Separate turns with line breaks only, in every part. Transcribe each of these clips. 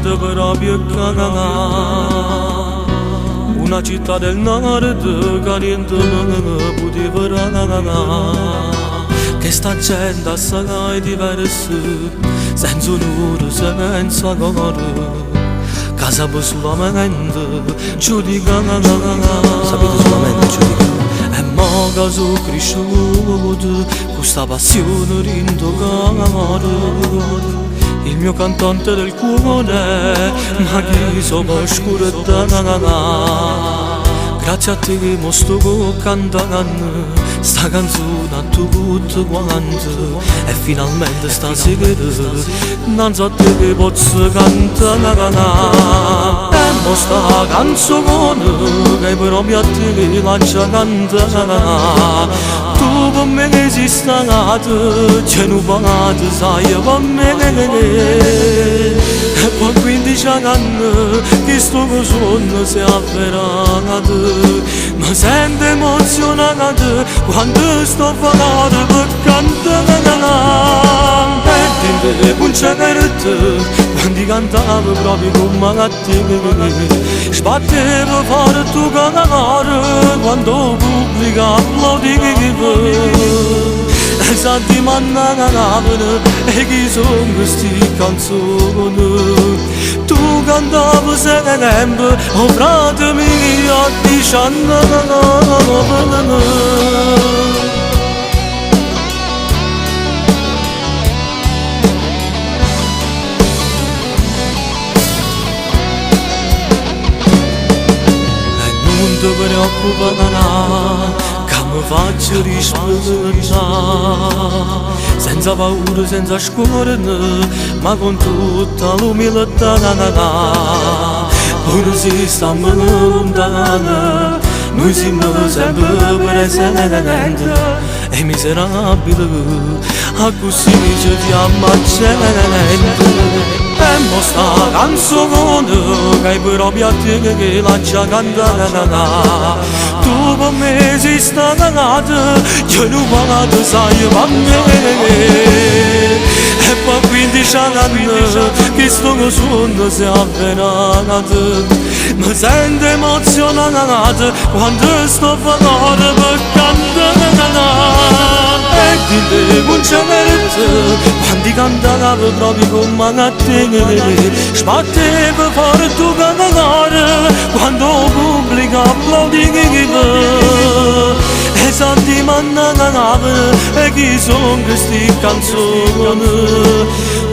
quando proprio cagà. Una città del nord che niente poteva ragà. Che sta gente assai diversa, senza onore, senza cuore. Casa per solamente giudicare.
Sapete solamente giudicare.
E mo che sono cresciuto, questa passione rintocare. Il mio cantante del cuore, ma chi so per scurtare. Grazie a te che mo sto cantando sta canzone a tutti quanti. E finalmente stasera non so te che posso cantare. E mo sta canzone che proprio a te che faccio cantare. Tu per me che sei stato, ce ne parlate sai per me. E poi 15 anni che sto sogno si è avverato. Mi sento emozionato quando sto parlando per cantare. E dentro concerto quando cantavo proprio come a te. Sbattevo fuori tu cantare quando pubblico applaudivo. E santi mannavano e chi sono questi canzoni. Tu cantavi sempre, oh frate mio, a 19. Ti preoccupare che mi faccio rispettare, senza paura, senza scorno, ma con tutta l'umiltà. Pure se stiamo lontani, noi siamo sempre presenti. E miserabile, a così ci diamo accento. E mo sta canzone che proprio a te che la già cantata. Tu per me sei stata nata, io non parlato sai per me. E poi 15 anni che sto sogno si è avverato. Mi sento emozionato quando sto parlando per cantare. E dite concerto quando cantavo proprio come a te. Sbattevo fuori tu cantare quando pubblico applaudivo. E santi mannavano e chi sono questi canzoni.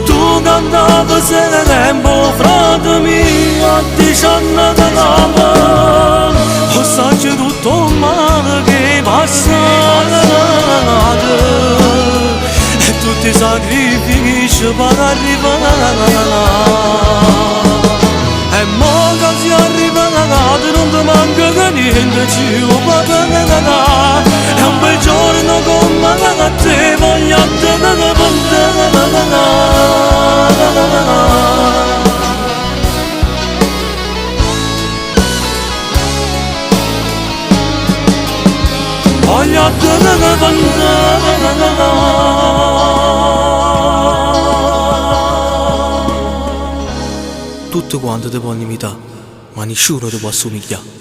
Tu cantavi sempre frate mio a 19 anni. Ho saggio tutto il male che passa. E tutti i sacrifici per arrivare. E mo che si arriva non ti manca niente, ci vuole bene. È un bel giorno come a te voglio tenere con te. Voglio tenere con te. Tutto quanto ti può imitare, ma nessuno ti può assomigliare.